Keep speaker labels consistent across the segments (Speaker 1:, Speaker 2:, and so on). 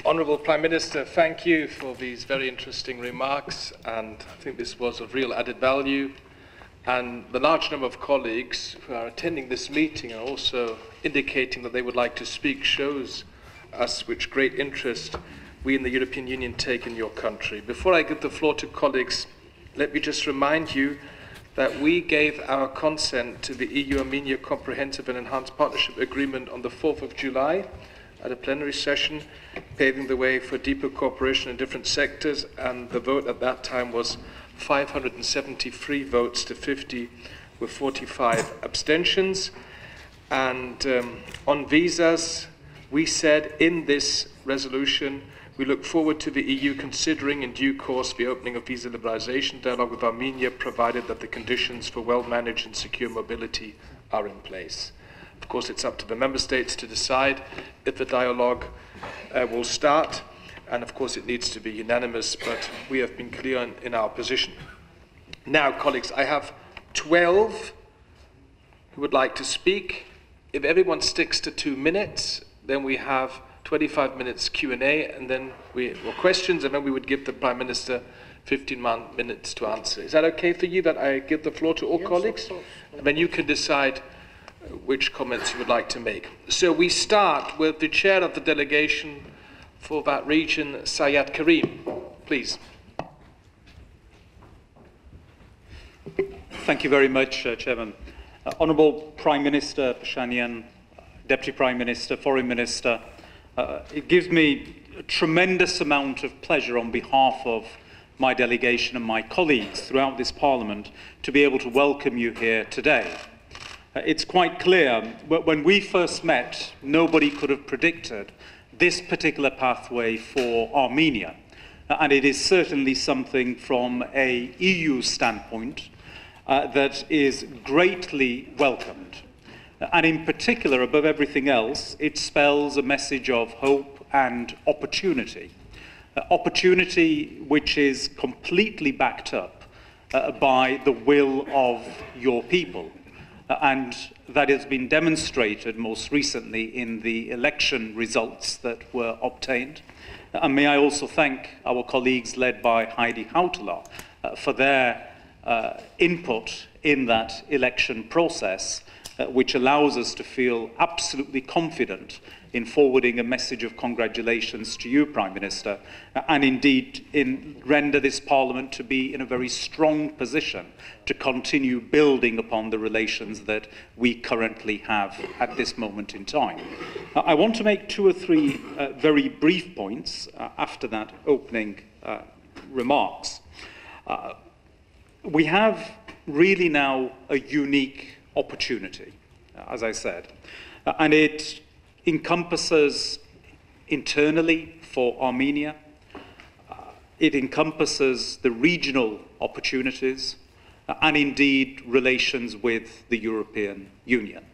Speaker 1: Honourable Prime Minister, thank you for these very interesting remarks, and I think this was of real added value. And the large number of colleagues who are attending this meeting and also indicating that they would like to speak shows us which great interest we in the European Union take in your country. Before I give the floor to colleagues, let me just remind you that we gave our consent to the EU-Armenia Comprehensive and Enhanced Partnership Agreement on the 4th of July at a plenary session, paving the way for deeper cooperation in different sectors, and the vote at that time was 573 votes to 50 with 45 abstentions. And on visas, we said in this resolution, we look forward to the EU considering in due course the opening of visa liberalisation dialogue with Armenia, provided that the conditions for well-managed and secure mobility are in place. Of course, it's up to the member states to decide if the dialogue will start, and of course it needs to be unanimous, but we have been clear in our position. Now, colleagues, I have 12 who would like to speak. If everyone sticks to 2 minutes, then we have 25 minutes Q&A, and then questions, and then we would give the Prime Minister 15 minutes to answer. Is that okay for you that I give the floor to all colleagues? And then you can decide which comments you would like to make. So we start with the chair of the delegation for that region, Sayed Karim. Please.
Speaker 2: Thank you very much, Chairman. Honourable Prime Minister Pashinyan, Deputy Prime Minister, Foreign Minister, it gives me a tremendous amount of pleasure on behalf of my delegation and my colleagues throughout this Parliament to be able to welcome you here today. It's quite clear, when we first met, nobody could have predicted this particular pathway for Armenia. And it is certainly something from an EU standpoint that is greatly welcomed. And in particular, above everything else, it spells a message of hope and opportunity. Opportunity which is completely backed up by the will of your people. And that has been demonstrated most recently in the election results that were obtained. And may I also thank our colleagues led by Heidi Hautala for their input in that election process, which allows us to feel absolutely confident in forwarding a message of congratulations to you, Prime Minister, and indeed render this Parliament to be in a very strong position to continue building upon the relations that we currently have at this moment in time. I want to make 2 or 3 very brief points after that opening remarks. We have really now a unique opportunity, as I said, and it encompasses internally for Armenia, it encompasses the regional opportunities, and indeed relations with the European Union.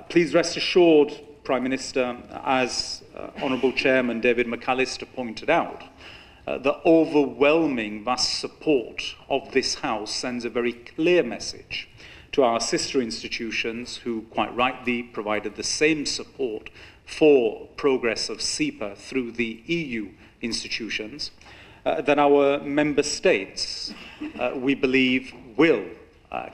Speaker 2: Please rest assured, Prime Minister, as Honourable Chairman David McAllister pointed out, the overwhelming vast support of this House sends a very clear message to our sister institutions, who quite rightly provided the same support for progress of SEPA through the EU institutions, that our member states, we believe, will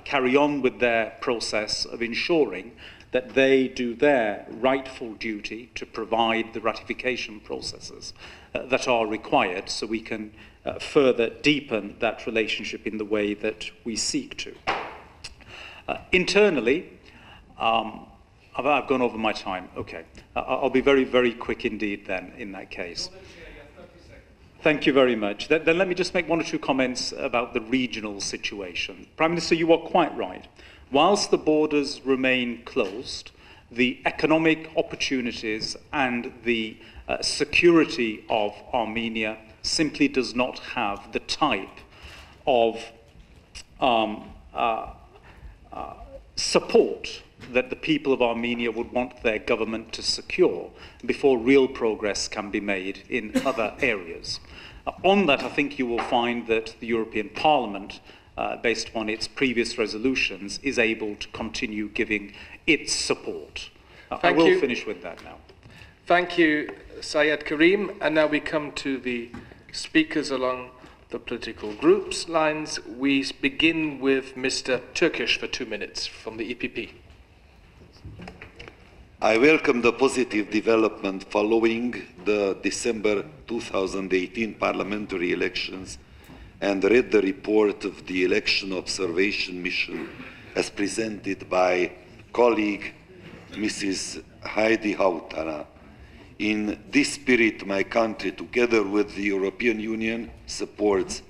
Speaker 2: carry on with their process of ensuring that they do their rightful duty to provide the ratification processes that are required, so we can further deepen that relationship in the way that we seek to. Internally, I've gone over my time. Okay, I'll be very, very quick indeed then in that case. Thank you very much. Then let me just make 1 or 2 comments about the regional situation. Prime Minister, you are quite right. Whilst the borders remain closed, the economic opportunities and the security of Armenia simply does not have the type of support that the people of Armenia would want their government to secure before real progress can be made in other areas. On that, I think you will find that the European Parliament, based upon its previous resolutions, is able to continue giving its support. I will finish with that now.
Speaker 1: Thank you, Syed Karim. And now we come to the speakers along the political groups lines. We begin with Mr. Turkish for 2 minutes from the EPP.
Speaker 3: I welcome the positive development following the December 2018 parliamentary elections and read the report of the Election Observation Mission as presented by colleague Mrs. Heidi Hautala. In this spirit, my country, together with the European Union, supports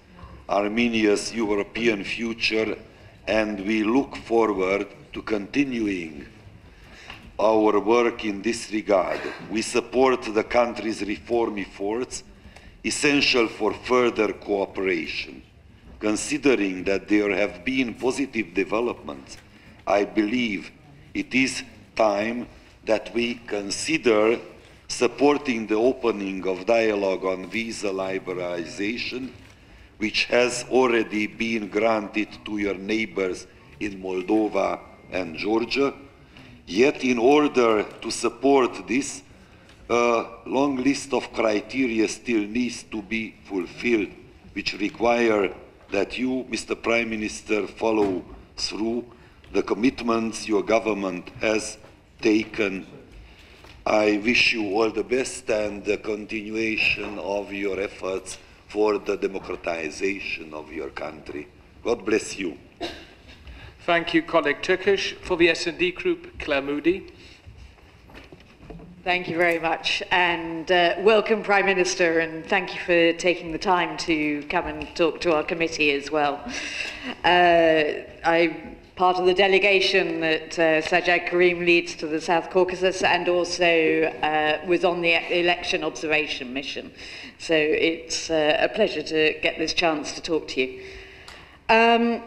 Speaker 3: Armenia's European future, and we look forward to continuing our work in this regard. We support the country's reform efforts, essential for further cooperation. Considering that there have been positive developments, I believe it is time that we consider supporting the opening of dialogue on visa liberalization, which has already been granted to your neighbors in Moldova and Georgia. Yet, in order to support this, a long list of criteria still needs to be fulfilled, which require that you, Mr. Prime Minister, follow through the commitments your government has taken. I wish you all the best and the continuation of your efforts for the democratization of your country. God bless you.
Speaker 1: Thank you, colleague Turkish. For the S&D Group, Claire Moody.
Speaker 4: Thank you very much, and welcome, Prime Minister, and thank you for taking the time to come and talk to our committee as well. I'm part of the delegation that Sajjad Karim leads to the South Caucasus, and also was on the election observation mission. So it's a pleasure to get this chance to talk to you.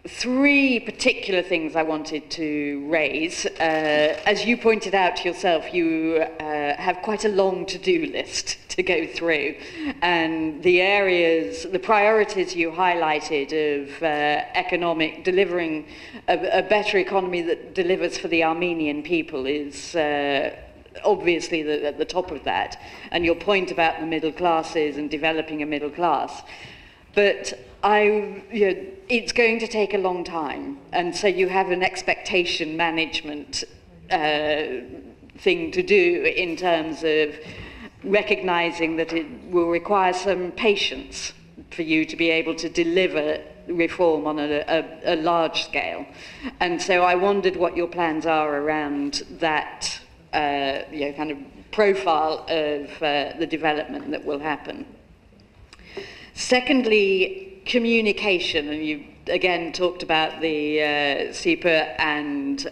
Speaker 4: Three particular things I wanted to raise. As you pointed out yourself, you have quite a long to-do list to go through, and the areas, the priorities you highlighted of delivering a better economy that delivers for the Armenian people is obviously at the top of that, and your point about the middle classes and developing a middle class. But it's going to take a long time, and so you have an expectation management thing to do in terms of recognizing that it will require some patience for you to be able to deliver reform on a large scale. And so I wondered what your plans are around that kind of profile of the development that will happen. Secondly, communication, and you again talked about the SEPA and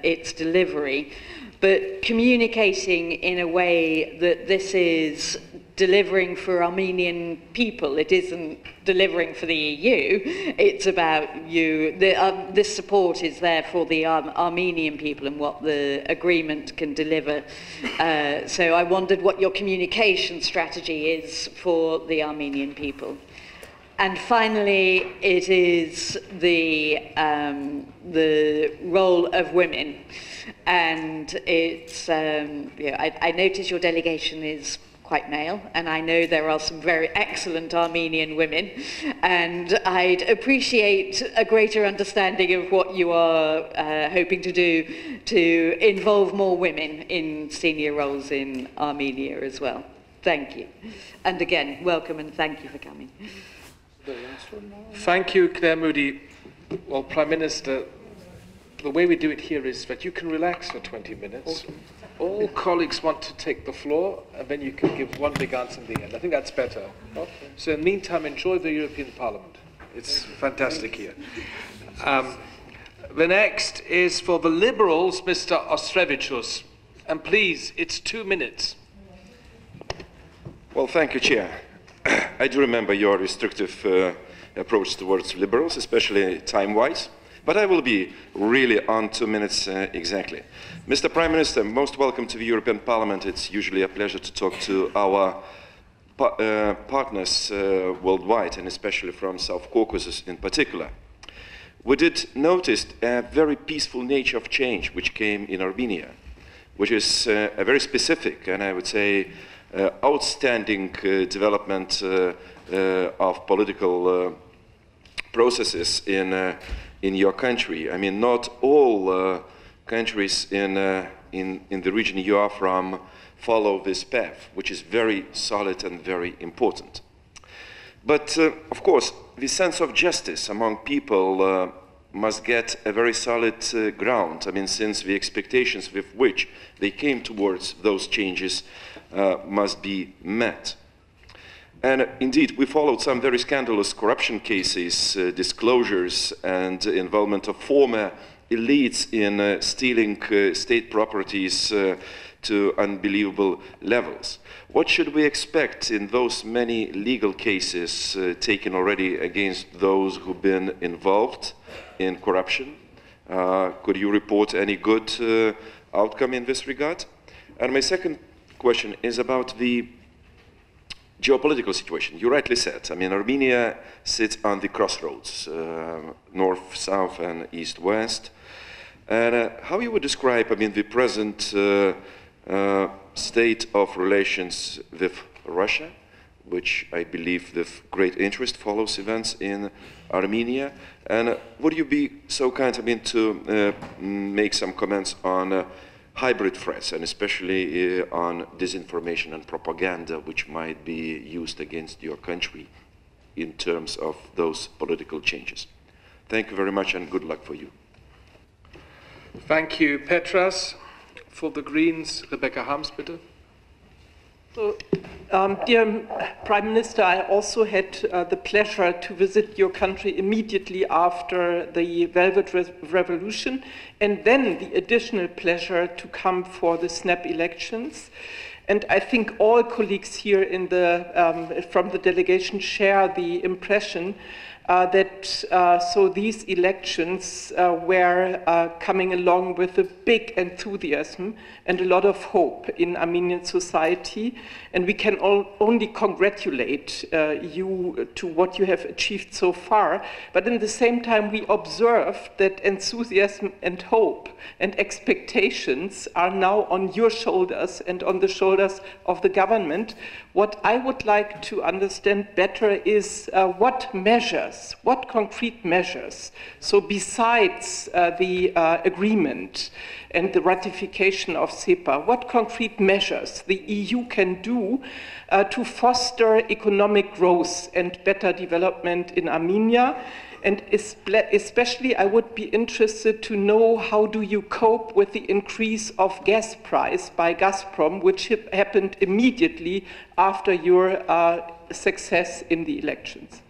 Speaker 4: its delivery, but communicating in a way that this is delivering for Armenian people. It isn't delivering for the EU, it's about you. This support is there for the Armenian people and what the agreement can deliver. So I wondered what your communication strategy is for the Armenian people. And finally, it is the role of women. And it's, I notice your delegation is quite male, and I know there are some very excellent Armenian women, and I'd appreciate a greater understanding of what you are hoping to do to involve more women in senior roles in Armenia as well. Thank you. And again, welcome and thank you for coming.
Speaker 1: Thank you, Claire Moody. Well, Prime Minister, the way we do it here is that you can relax for 20 minutes. Okay. All colleagues want to take the floor, and then you can give one big answer in the end. I think that's better. Okay. So in the meantime, enjoy the European Parliament. It's fantastic here. The next is for the Liberals, Mr. Ostrevichus. And please, it's 2 minutes.
Speaker 5: Well, thank you, Chair. I do remember your restrictive approach towards Liberals, especially time-wise. But I will be really on 2 minutes exactly. Mr. Prime Minister, most welcome to the European Parliament. It's usually a pleasure to talk to our partners worldwide, and especially from South Caucasus in particular. We did notice a very peaceful nature of change which came in Armenia, which is a very specific and I would say outstanding development of political processes in your country. I mean, not all countries in the region you are from follow this path, which is very solid and very important. But, of course, the sense of justice among people must get a very solid ground. I mean, since the expectations with which they came towards those changes must be met. And indeed, we followed some very scandalous corruption cases, disclosures, and involvement of former elites in stealing state properties to unbelievable levels. What should we expect in those many legal cases taken already against those who've been involved in corruption? Could you report any good outcome in this regard? And my second question is about the geopolitical situation. You rightly said, I mean, Armenia sits on the crossroads, north, south, and east, west. And how you would describe, I mean, the present state of relations with Russia, which I believe with great interest follows events in Armenia. And would you be so kind, I mean, to make some comments on hybrid threats, and especially on disinformation and propaganda, which might be used against your country in terms of those political changes? Thank you very much, and good luck for you.
Speaker 1: Thank you, Petras. For the Greens, Rebecca Harms, bitte.
Speaker 6: So, dear Prime Minister, I also had the pleasure to visit your country immediately after the Velvet Revolution, and then the additional pleasure to come for the snap elections. And I think all colleagues here in from the delegation share the impression that so these elections were coming along with a big enthusiasm and a lot of hope in Armenian society, and we can only congratulate you to what you have achieved so far. But in the same time, we observe that enthusiasm and hope and expectations are now on your shoulders and on the shoulders of the government. What I would like to understand better is what measures, what concrete measures, so besides the agreement and the ratification of SEPA, what concrete measures the EU can do to foster economic growth and better development in Armenia? And especially, I would be interested to know, how do you cope with the increase of gas price by Gazprom, which happened immediately after your success in the elections?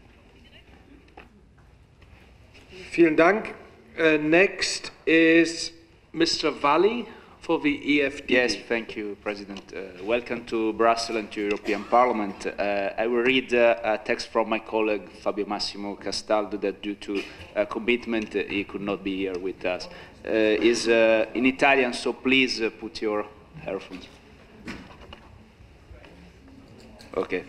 Speaker 1: Vielen Dank. Next is Mr. Valli for the EFD.
Speaker 7: Yes, thank you, President. Welcome to Brussels and to European Parliament. I will read a text from my colleague Fabio Massimo Castaldo that due to commitment he could not be here with us. Is in Italian, so please put your earphones. Okay.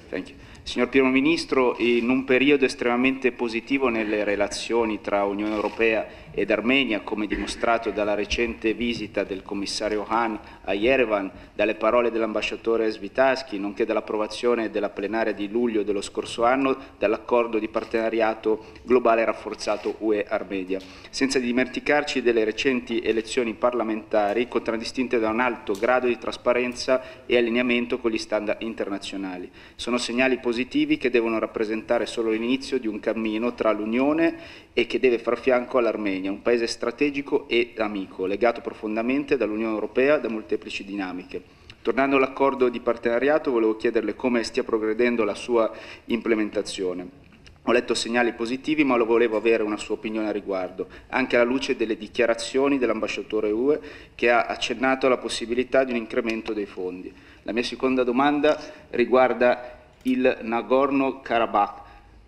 Speaker 7: Thank you. Signor Primo Ministro, in un periodo estremamente positivo nelle relazioni tra Unione Europea ed Armenia, come dimostrato dalla recente visita del commissario Hahn a Yerevan, dalle parole dell'ambasciatore Svitarsky, nonché dall'approvazione della plenaria di luglio dello scorso anno dall'accordo di partenariato globale rafforzato UE-Armenia, senza dimenticarci delle recenti elezioni parlamentari contraddistinte da un alto grado di trasparenza e allineamento con gli standard internazionali. Sono segnali positivi che devono rappresentare solo l'inizio di un cammino tra l'Unione e che deve far fianco all'Armenia, un paese strategico e amico, legato profondamente dall'Unione Europea da molteplici dinamiche. Tornando all'accordo di partenariato, volevo chiederle come stia progredendo la sua implementazione. Ho letto segnali positivi, ma volevo avere una sua opinione a riguardo, anche alla luce delle dichiarazioni dell'ambasciatore UE che ha accennato alla possibilità di un incremento dei fondi. La mia seconda domanda riguarda il Nagorno-Karabakh.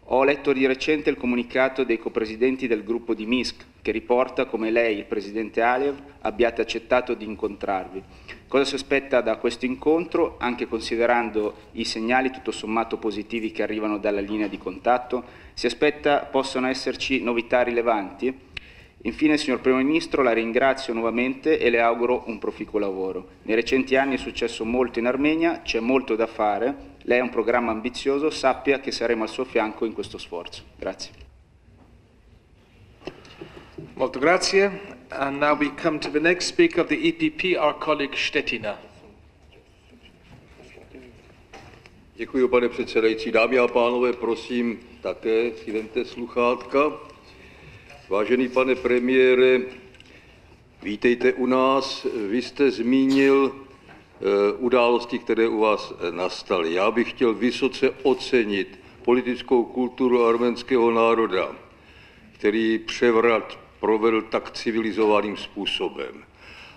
Speaker 7: Ho letto di recente il comunicato dei copresidenti del gruppo di Minsk che riporta come lei e il presidente Aliyev abbiate accettato di incontrarvi. Cosa si aspetta da questo incontro, anche considerando i segnali tutto sommato positivi che arrivano dalla linea di contatto? Si aspetta possano esserci novità rilevanti? Infine, signor Primo Ministro, la ringrazio nuovamente e le auguro un proficuo lavoro. Nei recenti anni è successo molto in Armenia, c'è molto da fare, lei ha un programma ambizioso, sappia che saremo al suo fianco in questo sforzo. Grazie.
Speaker 1: Molto grazie. And now we come to the next speaker of the EPP, our colleague Štětina.
Speaker 8: Děkuji, pane předsedající. Dámy a pánové, prosím, také si vemte sluchátka. Vážený pane premiére, vítejte u nás. Vy jste zmínil události, které u vás nastaly. Já bych chtěl vysoce ocenit politickou kulturu arménského národa, který převrat provedl tak civilizovaným způsobem.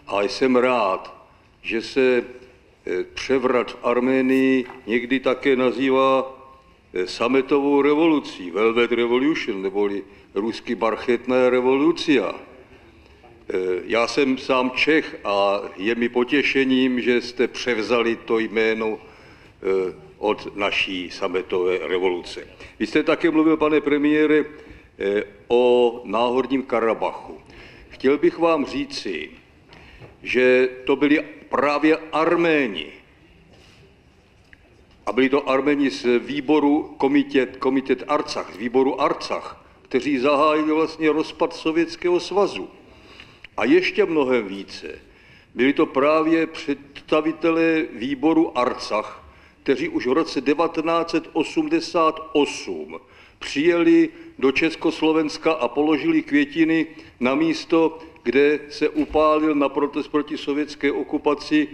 Speaker 8: A jsem rád, že se převrat v Arménii někdy také nazývá sametovou revolucí, Velvet Revolution, neboli rusky barchetná revolucia. Já jsem sám Čech a je mi potěšením, že jste převzali to jméno od naší sametové revoluce. Vy jste také mluvil, pane premiére, o Náhorním Karabachu. Chtěl bych vám říci, že to byli právě Arméni. A byli to Arméni z výboru komitet Artsach, z výboru Artsach, kteří zahájili vlastně rozpad Sovětského svazu. A ještě mnohem více. Byli to právě představitelé výboru Artsach, kteří už v roce 1988 přijeli do Československa a položili květiny na místo, kde se upálil na protest proti sovětské okupaci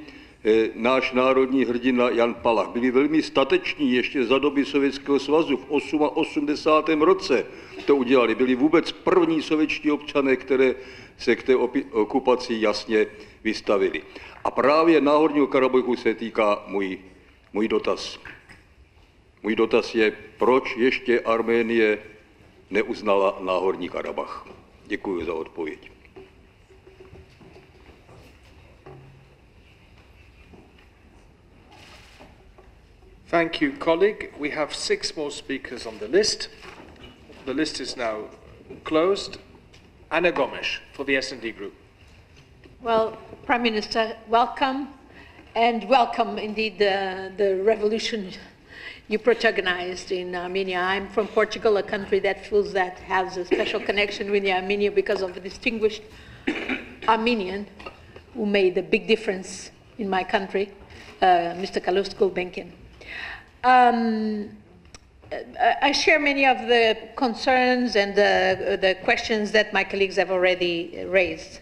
Speaker 8: náš národní hrdina Jan Palach. Byli velmi stateční ještě za doby Sovětského svazu. V 88. roce to udělali. Byli vůbec první sovětští občané, které se k té okupaci jasně vystavili. A právě Náhorního Karabachu se týká můj dotaz. Můj dotaz je, proč ještě Arménie neuznala Náhorní Karabach. Děkuji za odpověď.
Speaker 1: Thank you, colleague. We have 6 more speakers on the list. The list is now closed. Anna Gomes for the S&D Group.
Speaker 9: Well, Prime Minister, welcome, and welcome indeed the revolution you protagonized in Armenia. I'm from Portugal, a country that feels that has a special connection with Armenia because of a distinguished Armenian who made a big difference in my country, Mr. Kalust Gulbenkian. I share many of the concerns and the questions that my colleagues have already raised.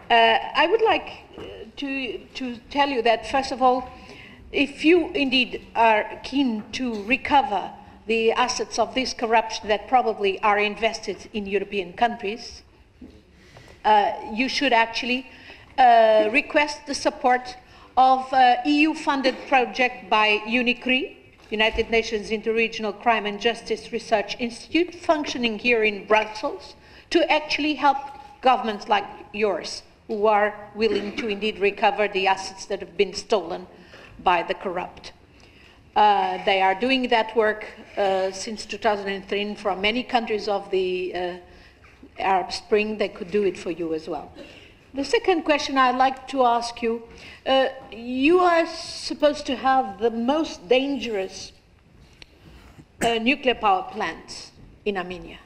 Speaker 9: I would like to tell you that, first of all, if you indeed are keen to recover the assets of this corruption that probably are invested in European countries, you should actually request the support of EU-funded project by UNICRI, United Nations Interregional Crime and Justice Research Institute, functioning here in Brussels, to actually help governments like yours, who are willing to indeed recover the assets that have been stolen by the corrupt. They are doing that work since 2003 from many countries of the Arab Spring. They could do it for you as well. The second question I'd like to ask you, you are supposed to have the most dangerous nuclear power plants in Armenia.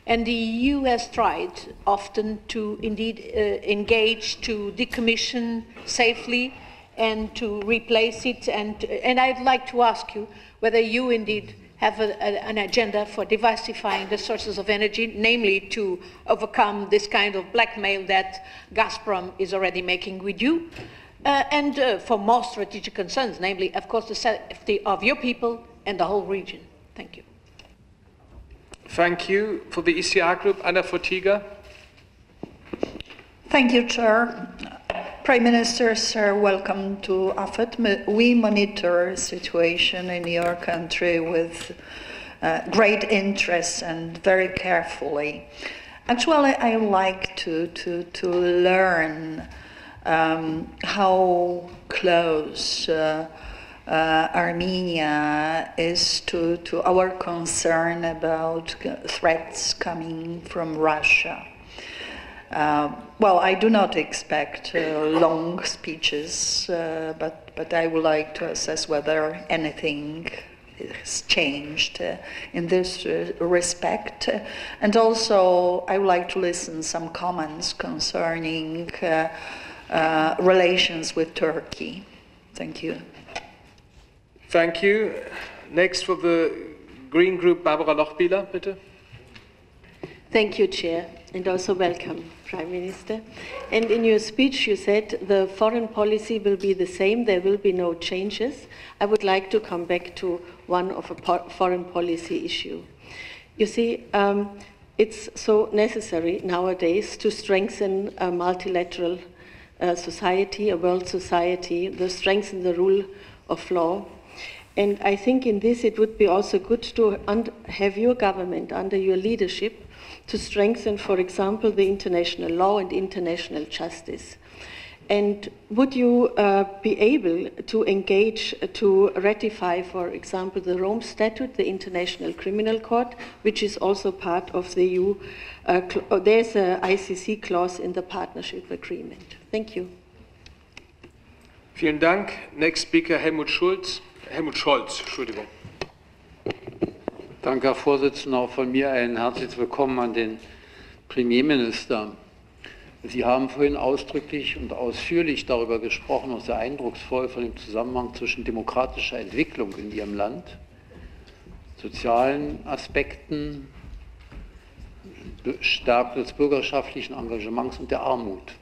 Speaker 9: And the EU has tried often to indeed engage to decommission safely and to replace it. And I'd like to ask you whether you indeed have an agenda for diversifying the sources of energy, namely to overcome this kind of blackmail that Gazprom is already making with you, and for more strategic concerns, namely, of course, the safety of your people and the whole region. Thank you.
Speaker 1: Thank you. For the ECR Group, Anna Fotiga.
Speaker 10: Thank you, Chair. Prime Minister, sir, welcome to AFET. We monitor the situation in your country with great interest and very carefully. Actually, I would like to learn how close Armenia is to our concern about threats coming from Russia. Well, I do not expect long speeches, but I would like to assess whether anything has changed in this respect. And also, I would like to listen some comments concerning relations with Turkey. Thank you.
Speaker 1: Thank you. Next for the Green Group, Barbara Lochbihler, bitte.
Speaker 11: Thank you, Chair, and also welcome, Prime Minister. And in your speech, you said the foreign policy will be the same, there will be no changes. I would like to come back to one of a foreign policy issue. You see, it's so necessary nowadays to strengthen a multilateral society, a world society, to strengthen the rule of law. And I think in this it would be also good to have your government under your leadership to strengthen, for example, the international law and international justice. And would you be able to engage to ratify, for example, the Rome Statute, the International Criminal Court, which is also part of the EU? There's an ICC clause in the partnership agreement. Thank you.
Speaker 1: Vielen Dank. Next speaker, Helmut Scholz, Entschuldigung.
Speaker 12: Danke, Herr Vorsitzender. Auch von mir ein herzliches Willkommen an den Premierminister. Sie haben vorhin ausdrücklich und ausführlich darüber gesprochen, und sehr eindrucksvoll von dem Zusammenhang zwischen demokratischer Entwicklung in Ihrem Land, sozialen Aspekten, Stärke des bürgerschaftlichen Engagements und der Armut.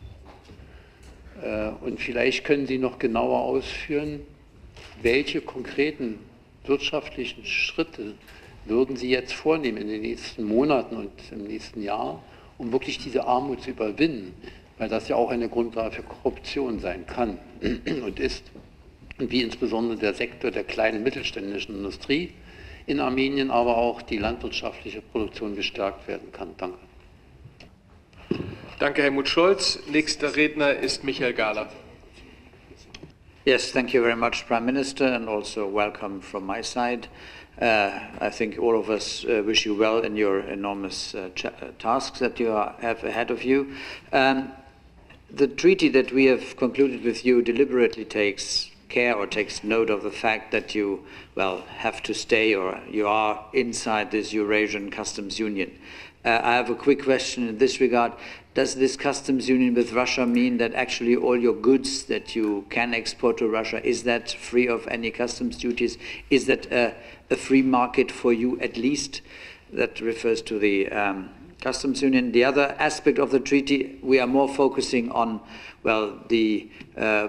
Speaker 12: Und vielleicht können Sie noch genauer ausführen, welche konkreten wirtschaftlichen Schritte würden Sie jetzt vornehmen in den nächsten Monaten und im nächsten Jahr, um wirklich diese Armut zu überwinden, weil das ja auch eine Grundlage für Korruption sein kann und ist, und wie insbesondere der Sektor der kleinen mittelständischen Industrie in Armenien, aber auch die landwirtschaftliche Produktion gestärkt werden kann. Danke.
Speaker 1: Danke, Helmut Scholz. Nächster Redner ist Michael Gahler.
Speaker 13: Yes, thank you very much, Prime Minister, and also welcome from my side. I think all of us wish you well in your enormous tasks that you have ahead of you. The treaty that we have concluded with you deliberately takes care or takes note of the fact that you, well, have to stay, or you are inside this Eurasian customs union. I have a quick question in this regard. Does this customs union with Russia mean that actually all your goods that you can export to Russia, is that free of any customs duties? Is that a free market for you at least? That refers to the customs union. The other aspect of the treaty, we are more focusing on, well, the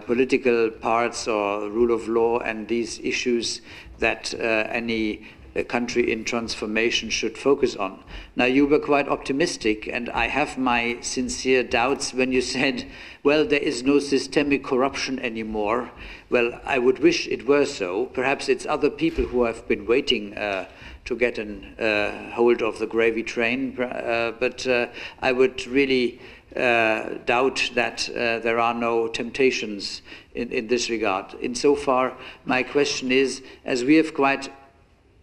Speaker 13: political parts or rule of law and these issues that any country in transformation should focus on. Now, you were quite optimistic, and I have my sincere doubts when you said, well, there is no systemic corruption anymore. Well, I would wish it were so. Perhaps it's other people who have been waiting to get a hold of the gravy train, but I would really doubt that there are no temptations in this regard. Insofar, my question is, as we have quite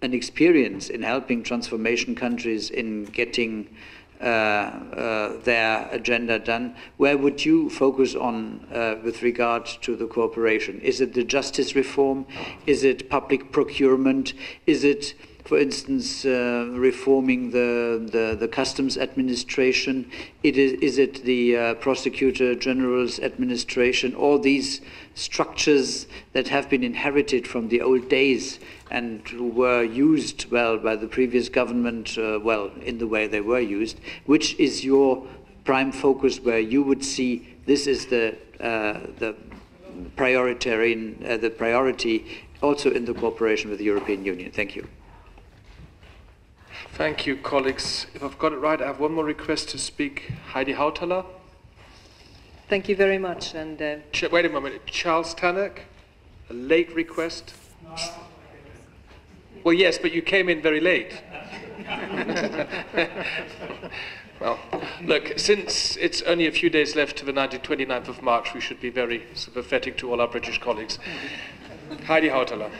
Speaker 13: an experience in helping transformation countries in getting their agenda done, where would you focus on with regard to the cooperation? Is it the justice reform? Is it public procurement? Is it, for instance, reforming the customs administration? Is it the prosecutor general's administration? All these structures that have been inherited from the old days and who were used well by the previous government, well, in the way they were used. Which is your prime focus, where you would see this is the priority also in the cooperation with the European Union? Thank you.
Speaker 1: Thank you, colleagues. If I've got it right, I have one more request to speak. Heidi Hautala.
Speaker 14: Thank you very much. And
Speaker 1: wait a moment. Charles Tannock, a late request. Well, yes, but you came in very late. Well, look, since it's only a few days left to the 29th of March, we should be very sympathetic to all our British colleagues. Heidi Hautala.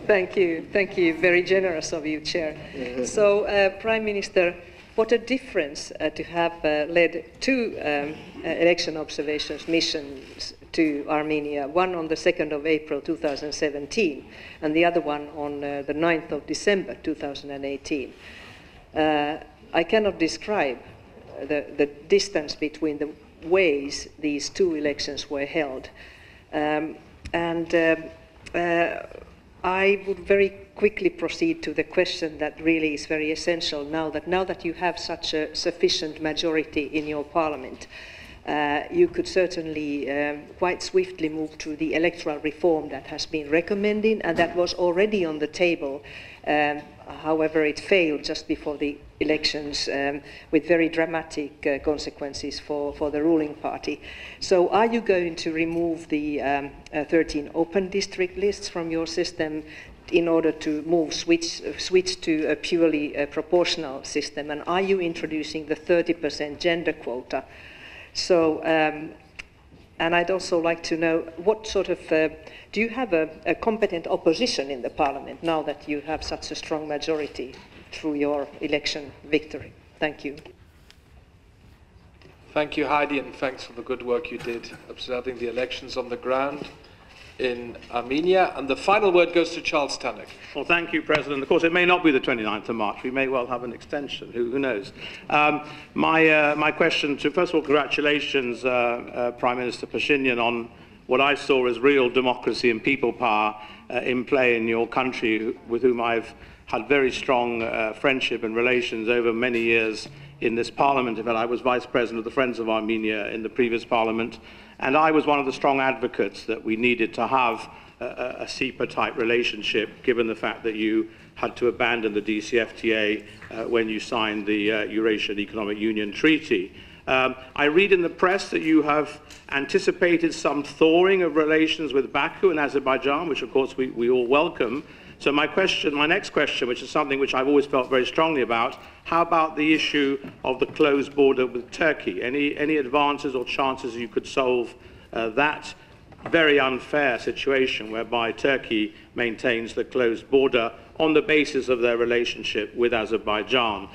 Speaker 14: Thank you. Thank you. Very generous of you, Chair. So, Prime Minister, what a difference to have led two election observations missions to Armenia, one on the 2nd of April 2017 and the other one on the 9th of December 2018. I cannot describe the distance between the ways these two elections were held. I would very quickly proceed to the question that really is very essential now that you have such a sufficient majority in your parliament. You could certainly quite swiftly move to the electoral reform that has been recommended and that was already on the table. However, it failed just before the elections with very dramatic consequences for the ruling party. So are you going to remove the 13 open district lists from your system in order to switch to a purely proportional system? And are you introducing the 30% gender quota? So, and I'd also like to know what sort of, do you have a competent opposition in the parliament now that you have such a strong majority through your election victory? Thank you.
Speaker 1: Thank you, Heidi, and thanks for the good work you did observing the elections on the ground in Armenia. And the final word goes to Charles Tannock.
Speaker 15: Well, thank you, President. Of course, it may not be the 29th of March. We may well have an extension. Who knows? My question to, first of all, congratulations, Prime Minister Pashinyan, on what I saw as real democracy and people power in play in your country, with whom I've had very strong friendship and relations over many years in this parliament. In fact, I was Vice President of the Friends of Armenia in the previous parliament, and I was one of the strong advocates that we needed to have a SEPA-type relationship, given the fact that you had to abandon the DCFTA when you signed the Eurasian Economic Union Treaty. I read in the press that you have anticipated some thawing of relations with Baku and Azerbaijan, which of course we all welcome. So my next question, which is something which I've always felt very strongly about, how about the issue of the closed border with Turkey? Any advances or chances you could solve that very unfair situation whereby Turkey maintains the closed border on the basis of their relationship with Azerbaijan?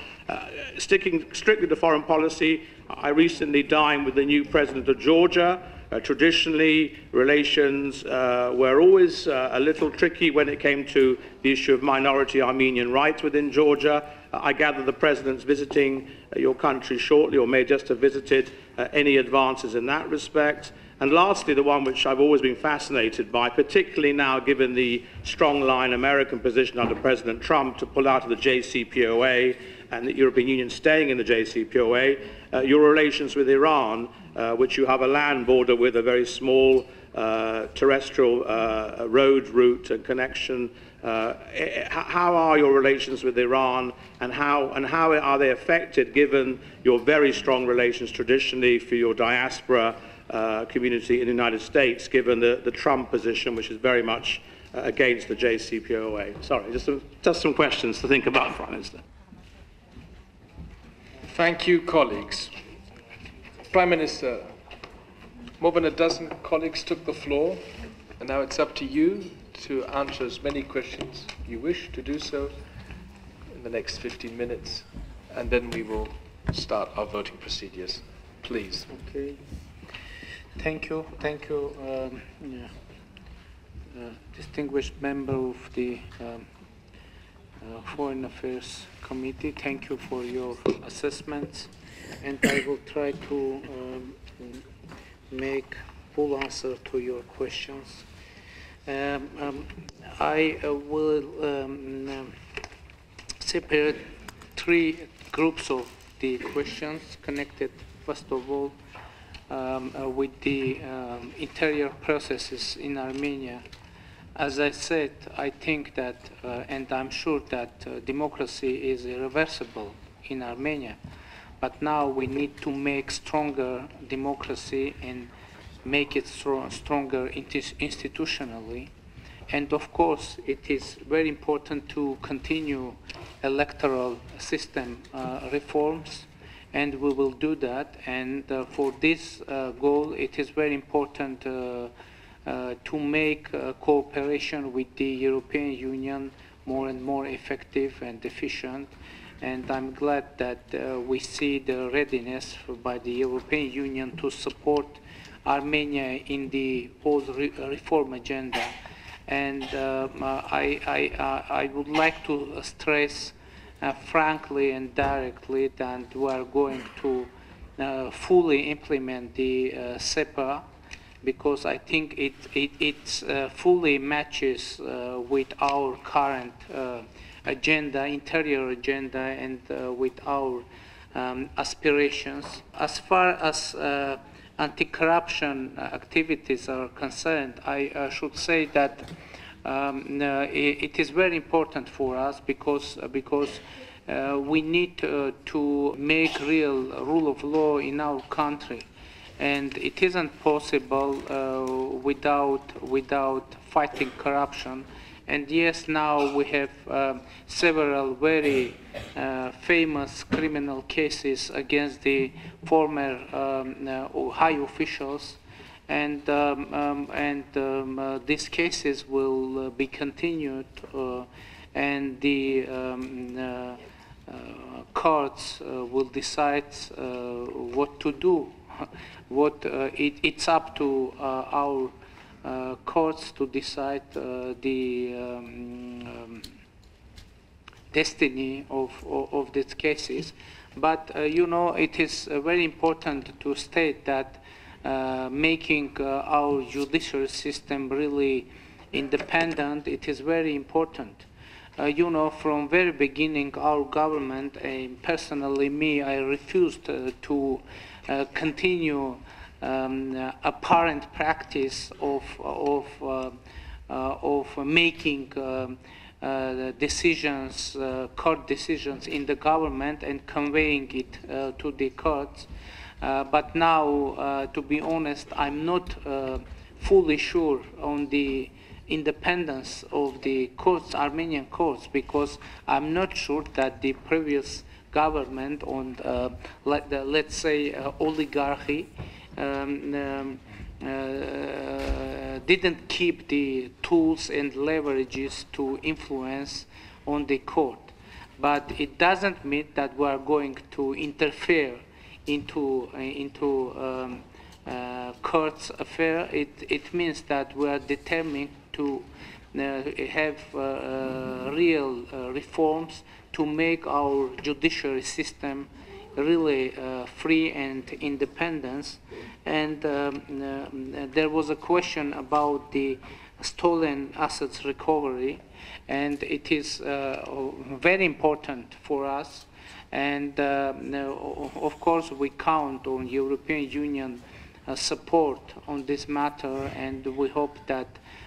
Speaker 15: Sticking strictly to foreign policy, I recently dined with the new president of Georgia. Traditionally, relations were always a little tricky when it came to the issue of minority Armenian rights within Georgia. I gather the president's visiting your country shortly, or may just have visited. Any advances in that respect? And lastly, the one which I've always been fascinated by, particularly now given the strong line American position under President Trump to pull out of the JCPOA and the European Union staying in the JCPOA, your relations with Iran, which you have a land border with, a very small terrestrial road route and connection. How are your relations with Iran, and how are they affected, given your very strong relations traditionally for your diaspora community in the United States, given the Trump position, which is very much against the JCPOA? Sorry, just some questions to think about, Prime Minister.
Speaker 1: Thank you, colleagues. Prime Minister, more than a dozen colleagues took the floor, and now it's up to you to answer as many questions you wish to do so in the next 15 minutes, and then we will start our voting procedures. Please.
Speaker 16: Okay. Thank you, distinguished member of the Foreign Affairs Committee. Thank you for your assessments, and I will try to make full answer to your questions. I will separate three groups of the questions connected, first of all, with the interior processes in Armenia. As I said, I think that, and I'm sure that democracy is irreversible in Armenia, but now we need to make stronger democracy and make it stronger institutionally. And of course, it is very important to continue electoral system reforms, and we will do that. And for this goal, it is very important to make cooperation with the European Union more and more effective and efficient. And I'm glad that we see the readiness by the European Union to support Armenia in the post-reform agenda. And I would like to stress frankly and directly that we are going to fully implement the SEPA, because I think it fully matches with our current agenda, interior agenda, and with our aspirations. As far as anti-corruption activities are concerned, I should say that it is very important for us because we need to make real rule of law in our country, and it isn't possible without fighting corruption. And yes, now we have several very famous criminal cases against the former high officials, and these cases will be continued, and the courts will decide what to do. It's up to our courts to decide the destiny of these cases. But you know, it is very important to state that making our judicial system really independent, it is very important. You know, from very beginning, our government, and personally me, I refused to continue apparent practice of making decisions, court decisions in the government and conveying it to the courts. But now, to be honest, I'm not fully sure on the independence of the courts, Armenian courts, because I'm not sure that the previous government on, let's say, oligarchy, didn't keep the tools and leverages to influence on the court. But it doesn't mean that we are going to interfere into court's affair. It means that we are determined to have real reforms to make our judiciary system really free and independent. And there was a question about the stolen assets recovery, and it is very important for us. And of course, we count on European Union support on this matter, and we hope that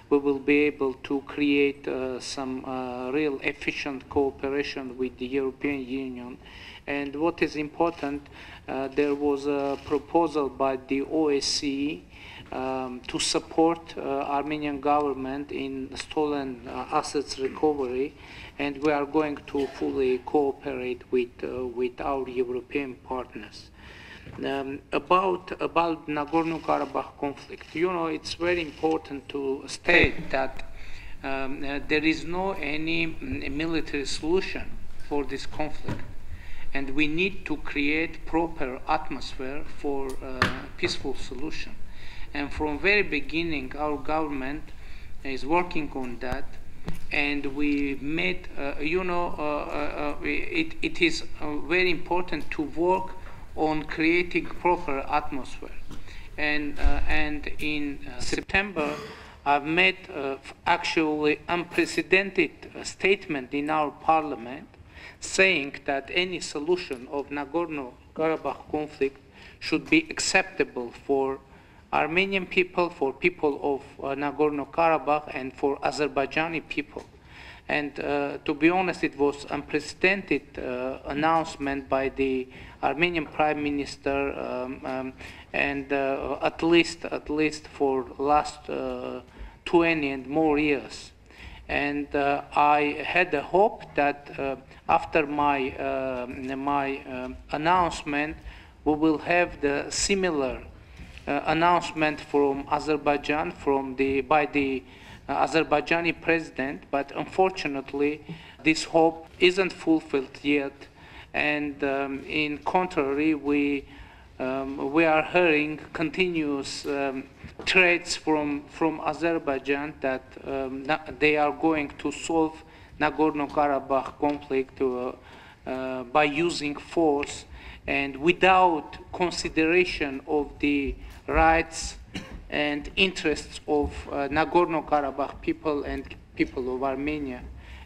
Speaker 16: we will be able to create some real efficient cooperation with the European Union. And what is important, there was a proposal by the OSCE to support Armenian government in stolen assets recovery, and we are going to fully cooperate with our European partners. About Nagorno-Karabakh conflict, you know, it's very important to state that there is no any military solution for this conflict, and we need to create proper atmosphere for peaceful solution. And from very beginning, our government is working on that, and we made, you know, it is very important to work on creating proper atmosphere. And in September, I've made actually unprecedented statement in our parliament saying that any solution of Nagorno-Karabakh conflict should be acceptable for Armenian people, for people of Nagorno-Karabakh, and for Azerbaijani people. And to be honest, it was unprecedented announcement by the Armenian Prime Minister, and at least for last 20 and more years. And I had a hope that after my announcement, we will have the similar announcement from Azerbaijan, by the Azerbaijani president, but unfortunately this hope isn't fulfilled yet. And in contrary, we are hearing continuous threats from Azerbaijan that they are going to solve Nagorno-Karabakh conflict by using force and without consideration of the rights and interests of Nagorno-Karabakh people and people of Armenia.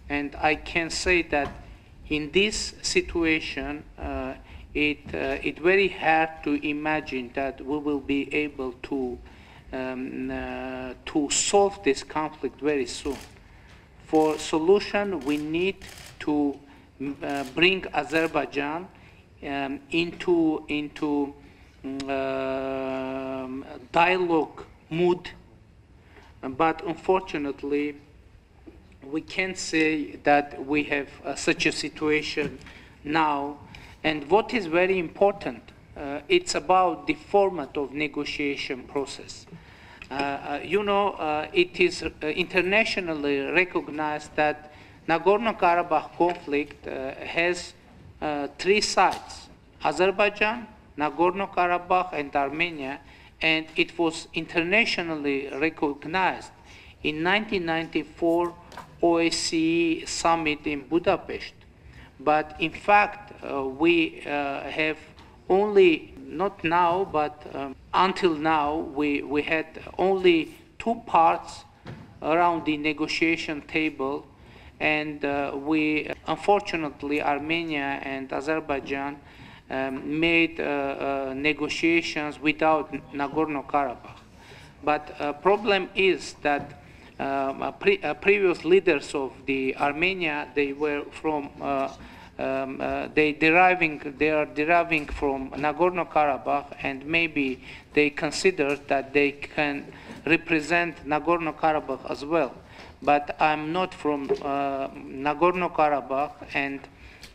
Speaker 16: And I can say that in this situation, it's very hard to imagine that we will be able to solve this conflict very soon. For solution, we need to bring Azerbaijan into dialogue mood, but unfortunately, we can't say that we have such a situation now. And what is very important, it's about the format of negotiation process. It is internationally recognized that Nagorno-Karabakh conflict has three sides: Azerbaijan, Nagorno-Karabakh, and Armenia, and it was internationally recognized in 1994 OSCE summit in Budapest. But in fact, we have only, not now, but until now, we had only two parts around the negotiation table, and unfortunately, Armenia and Azerbaijan made negotiations without Nagorno-Karabakh. But problem is that previous leaders of the Armenia, they were from they are deriving from Nagorno-Karabakh, and maybe they considered that they can represent Nagorno-Karabakh as well. But I'm not from Nagorno-Karabakh, and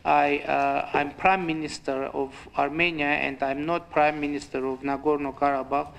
Speaker 16: I'm Prime Minister of Armenia, and I'm not Prime Minister of Nagorno-Karabakh,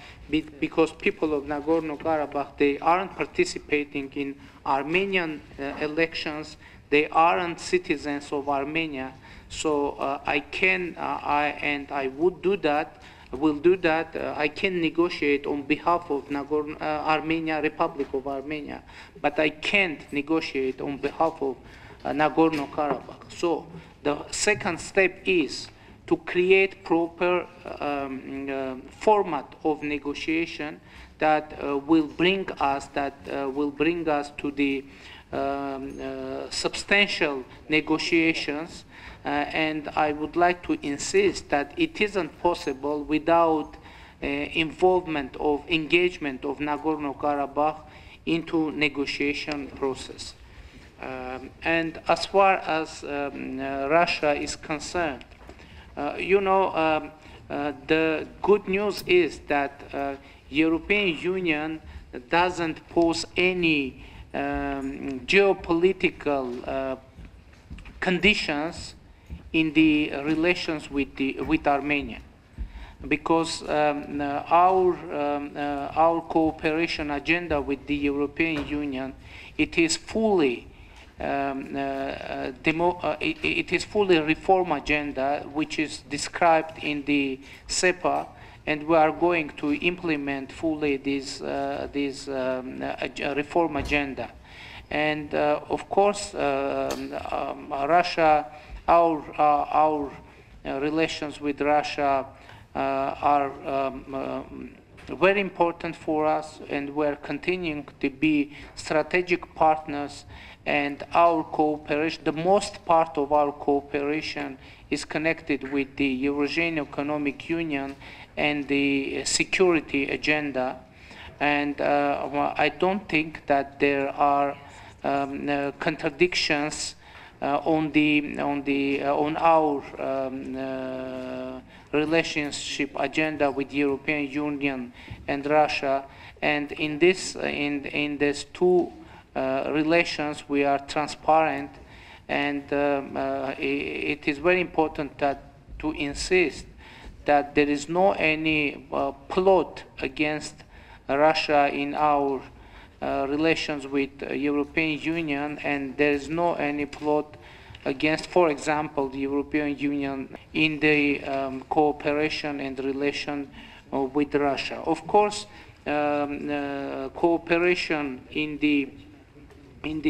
Speaker 16: because people of Nagorno-Karabakh, they aren't participating in Armenian elections. They aren't citizens of Armenia. So I can, and I would do that, will do that. I can negotiate on behalf of Armenia, Republic of Armenia, but I can't negotiate on behalf of Nagorno-Karabakh. So the second step is to create proper format of negotiation that will bring us to the substantial negotiations, and I would like to insist that it isn't possible without engagement of Nagorno-Karabakh into negotiation process. And as far as Russia is concerned, the good news is that European Union doesn't pose any geopolitical conditions in the relations with Armenia, because our cooperation agenda with the European Union, it is fully reform agenda, which is described in the SEPA, and we are going to implement fully this reform agenda. And of course, Russia, our relations with Russia are very important for us, and we're continuing to be strategic partners. And our cooperation, the most part of our cooperation, is connected with the Eurasian Economic Union and the security agenda. And I don't think that there are contradictions on our relationship agenda with the European Union and Russia. And in these two relations, we are transparent, and it is very important to insist that there is no any plot against Russia in our relations with European Union, and there is no any plot against, for example, the European Union in the cooperation and relation with Russia. Of course, cooperation in the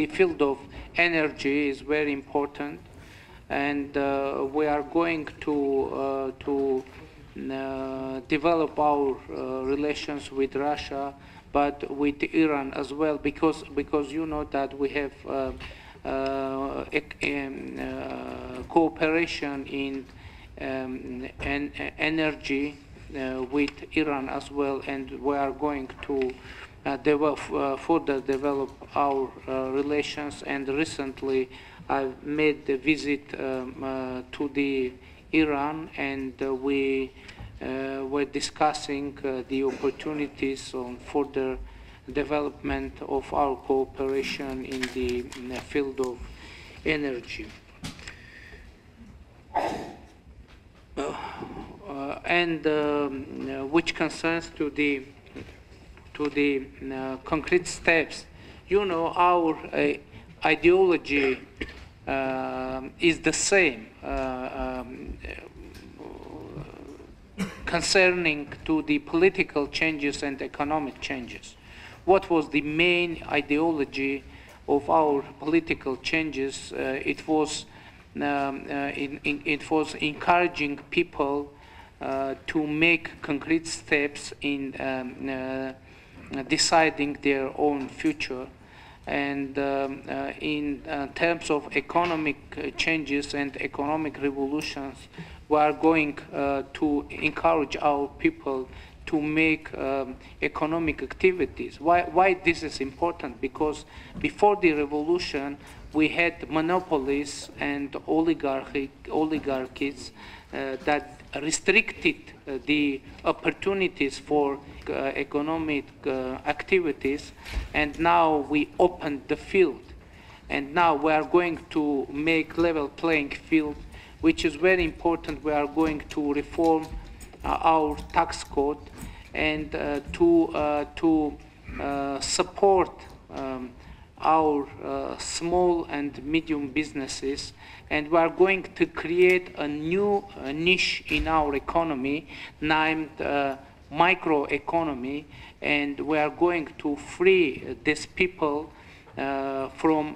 Speaker 16: field of energy is very important, and we are going to develop our relations with Russia, but with Iran as well, because you know that we have cooperation in energy with Iran as well, and we are going to further develop our relations. And recently I made a visit to the Iran, and we were discussing the opportunities on further development of our cooperation in the field of energy. And which concerns to the concrete steps, you know, our ideology is the same concerning to the political changes and economic changes. What was the main ideology of our political changes? It was encouraging people to make concrete steps in deciding their own future. And in terms of economic changes and economic revolutions, we are going to encourage our people to make economic activities. Why this is important? Because before the revolution, we had monopolies and oligarchies that restricted the opportunities for economic activities, and now we opened the field, and now we are going to make level playing field, which is very important. We are going to reform our tax code and to support our small and medium businesses, and we are going to create a new niche in our economy named microeconomy, and we are going to free these people from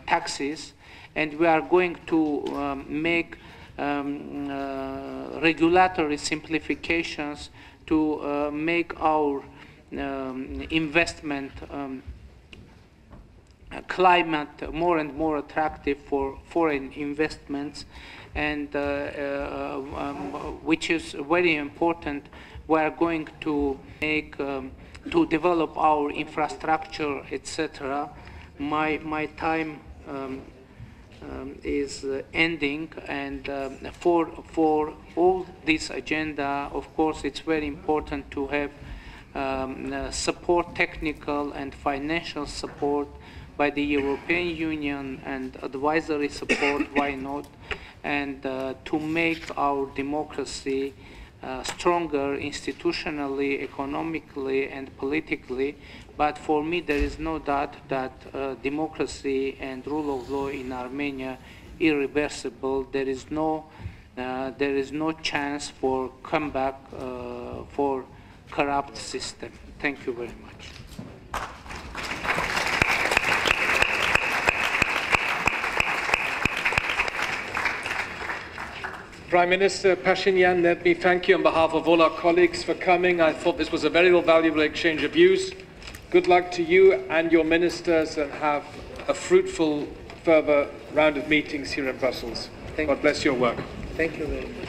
Speaker 16: taxes, and we are going to make regulatory simplifications to make our investment climate more and more attractive for foreign investments, and which is very important. We are going to make to develop our infrastructure, etc. My time is ending, and for all this agenda, of course, it's very important to have support, technical and financial support by the European Union, and advisory support, why not, and to make our democracy stronger institutionally, economically and politically. But for me there is no doubt that democracy and rule of law in Armenia irreversible. There is no chance for comeback for corrupt system. Thank you very much.
Speaker 1: Prime Minister Pashinyan, let me thank you on behalf of all our colleagues for coming. I thought this was a very valuable exchange of views. Good luck to you and your ministers, and have a fruitful further round of meetings here in Brussels. God bless your work.
Speaker 16: Thank you very much.